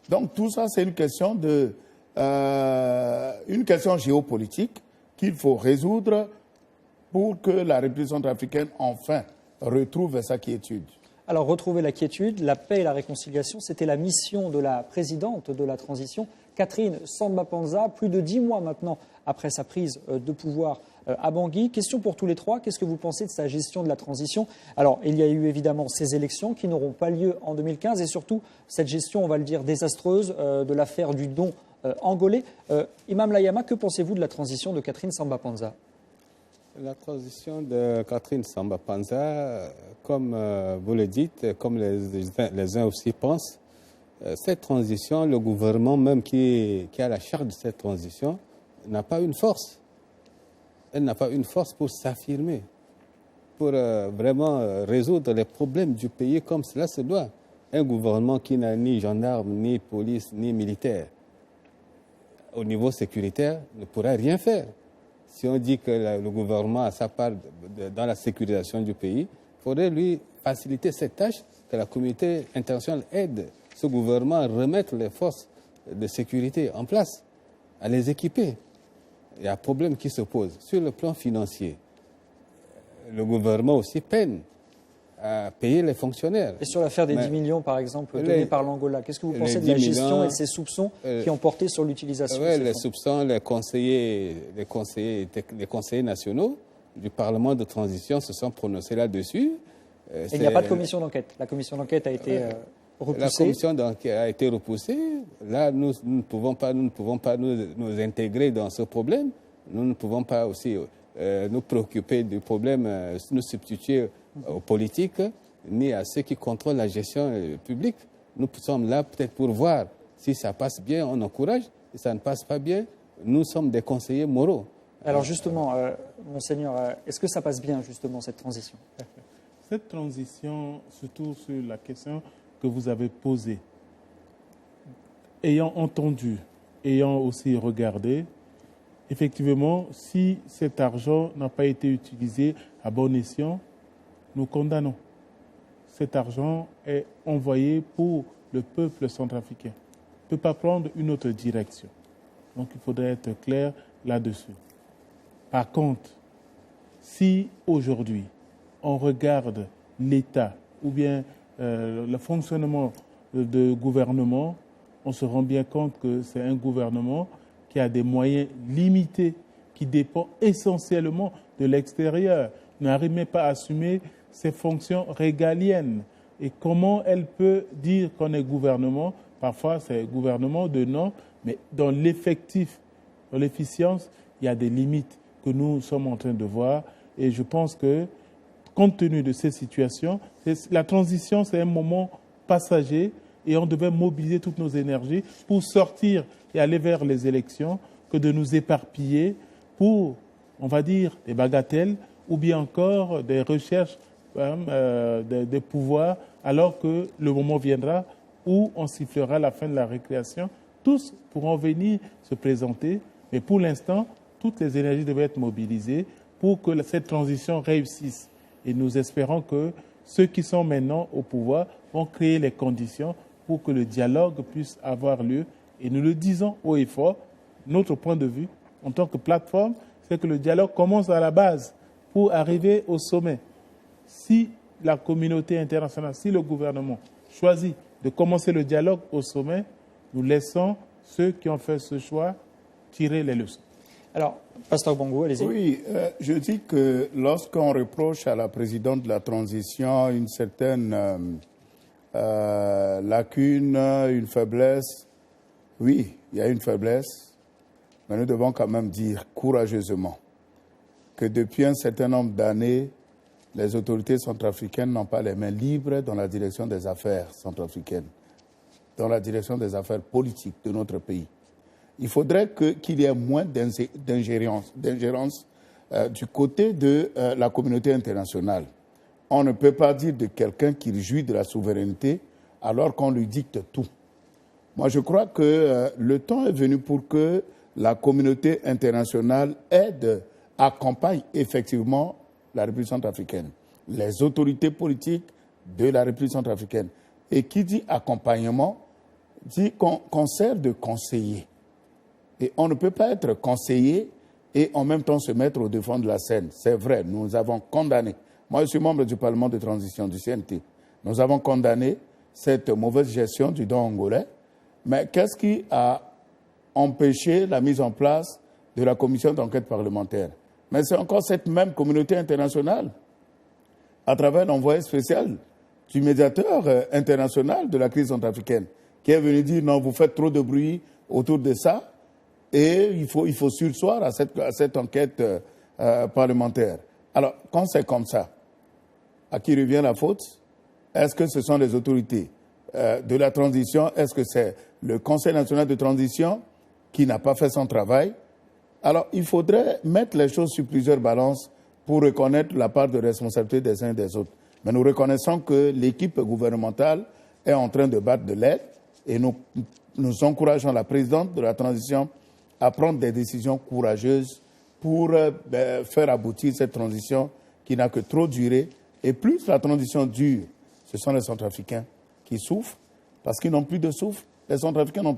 Donc tout ça, c'est une question géopolitique qu'il faut résoudre pour que la République centrafricaine, enfin, retrouve sa quiétude. Alors, retrouver la quiétude, la paix et la réconciliation, c'était la mission de la présidente de la transition, Catherine Samba-Panza, plus de 10 mois maintenant après sa prise de pouvoir à Bangui. Question pour tous les trois, qu'est-ce que vous pensez de sa gestion de la transition? Alors, il y a eu évidemment ces élections qui n'auront pas lieu en 2015 et surtout cette gestion, on va le dire, désastreuse de l'affaire du don angolais. Imam Layama, que pensez-vous de la transition de Catherine Samba-Panza? La transition de Catherine Samba-Panza, comme vous le dites, comme les uns aussi pensent, cette transition, le gouvernement même qui a la charge de cette transition, n'a pas une force. Elle n'a pas une force pour s'affirmer, pour vraiment résoudre les problèmes du pays comme cela se doit. Un gouvernement qui n'a ni gendarme, ni police, ni militaire, au niveau sécuritaire, ne pourra rien faire. Si on dit que le gouvernement a sa part dans la sécurisation du pays, il faudrait lui faciliter cette tâche, que la communauté internationale aide ce gouvernement à remettre les forces de sécurité en place, à les équiper. Il y a un problème qui se pose. Sur le plan financier, le gouvernement aussi peine à payer les fonctionnaires. Et sur l'affaire des 10 millions, par exemple, donnés par l'Angola, qu'est-ce que vous pensez de la gestion et de ces soupçons qui ont porté sur l'utilisation de ces fonds? Les soupçons, les conseillers nationaux du Parlement de transition se sont prononcés là-dessus. Il n'y a pas de commission d'enquête. La commission d'enquête a été repoussée. La commission d'enquête a été repoussée. Là, nous ne pouvons pas nous intégrer dans ce problème. Nous ne pouvons pas aussi nous préoccuper du problème, nous substituer aux politiques, ni à ceux qui contrôlent la gestion publique. Nous sommes là peut-être pour voir si ça passe bien, on encourage. Si ça ne passe pas bien, nous sommes des conseillers moraux. Alors justement, Monseigneur, est-ce que ça passe bien justement cette transition? Cette transition, surtout sur la question que vous avez posée, ayant entendu, ayant aussi regardé, effectivement, si cet argent n'a pas été utilisé à bon escient, nous condamnons. Cet argent est envoyé pour le peuple centrafricain. Il ne peut pas prendre une autre direction. Donc il faudrait être clair là-dessus. Par contre, si aujourd'hui on regarde l'État ou bien le fonctionnement du gouvernement, on se rend bien compte que c'est un gouvernement qui a des moyens limités, qui dépend essentiellement de l'extérieur, n'arrive même pas à assumer ses fonctions régaliennes. Et comment elle peut dire qu'on est gouvernement? Parfois, c'est gouvernement de nom, mais dans l'effectif, dans l'efficience, il y a des limites que nous sommes en train de voir. Et je pense que, compte tenu de ces situations, la transition, c'est un moment passager et on devait mobiliser toutes nos énergies pour sortir et aller vers les élections que de nous éparpiller pour, on va dire, des bagatelles ou bien encore des recherches des pouvoirs, alors que le moment viendra où on sifflera la fin de la récréation. Tous pourront venir se présenter, mais pour l'instant, toutes les énergies devaient être mobilisées pour que cette transition réussisse. Et nous espérons que ceux qui sont maintenant au pouvoir vont créer les conditions pour que le dialogue puisse avoir lieu. Et nous le disons haut et fort, notre point de vue, en tant que plateforme, c'est que le dialogue commence à la base pour arriver au sommet. Si la communauté internationale, si le gouvernement choisit de commencer le dialogue au sommet, nous laissons ceux qui ont fait ce choix tirer les leçons. Alors, Pasteur Bongo, allez-y. Oui, je dis que lorsqu'on reproche à la présidente de la transition une certaine lacune, une faiblesse, oui, il y a une faiblesse, mais nous devons quand même dire courageusement que depuis un certain nombre d'années, les autorités centrafricaines n'ont pas les mains libres dans la direction des affaires centrafricaines, dans la direction des affaires politiques de notre pays. Il faudrait qu'il y ait moins d'ingérence du côté de la communauté internationale. On ne peut pas dire de quelqu'un qu'il jouit de la souveraineté alors qu'on lui dicte tout. Moi, je crois que le temps est venu pour que la communauté internationale aide, accompagne effectivement la République centrafricaine, les autorités politiques de la République centrafricaine. Et qui dit accompagnement dit qu'on sert de conseiller. Et on ne peut pas être conseiller et en même temps se mettre au devant de la scène. C'est vrai, nous avons condamné. Moi, je suis membre du Parlement de transition, du CNT. Nous avons condamné cette mauvaise gestion du don angolais. Mais qu'est-ce qui a empêché la mise en place de la commission d'enquête parlementaire? Mais c'est encore cette même communauté internationale, à travers l'envoyé spécial du médiateur international de la crise centrafricaine, qui est venu dire non, vous faites trop de bruit autour de ça et il faut surseoir à cette enquête parlementaire. Alors, quand c'est comme ça, à qui revient la faute? Est-ce que ce sont les autorités de la transition? Est-ce que c'est le Conseil national de transition qui n'a pas fait son travail? Alors, il faudrait mettre les choses sur plusieurs balances pour reconnaître la part de responsabilité des uns et des autres. Mais nous reconnaissons que l'équipe gouvernementale est en train de battre de l'aile et nous encourageons la présidente de la transition à prendre des décisions courageuses pour faire aboutir cette transition qui n'a que trop duré. Et plus la transition dure, ce sont les Centrafricains qui souffrent parce qu'ils n'ont plus de souffle. Les Centrafricains n'ont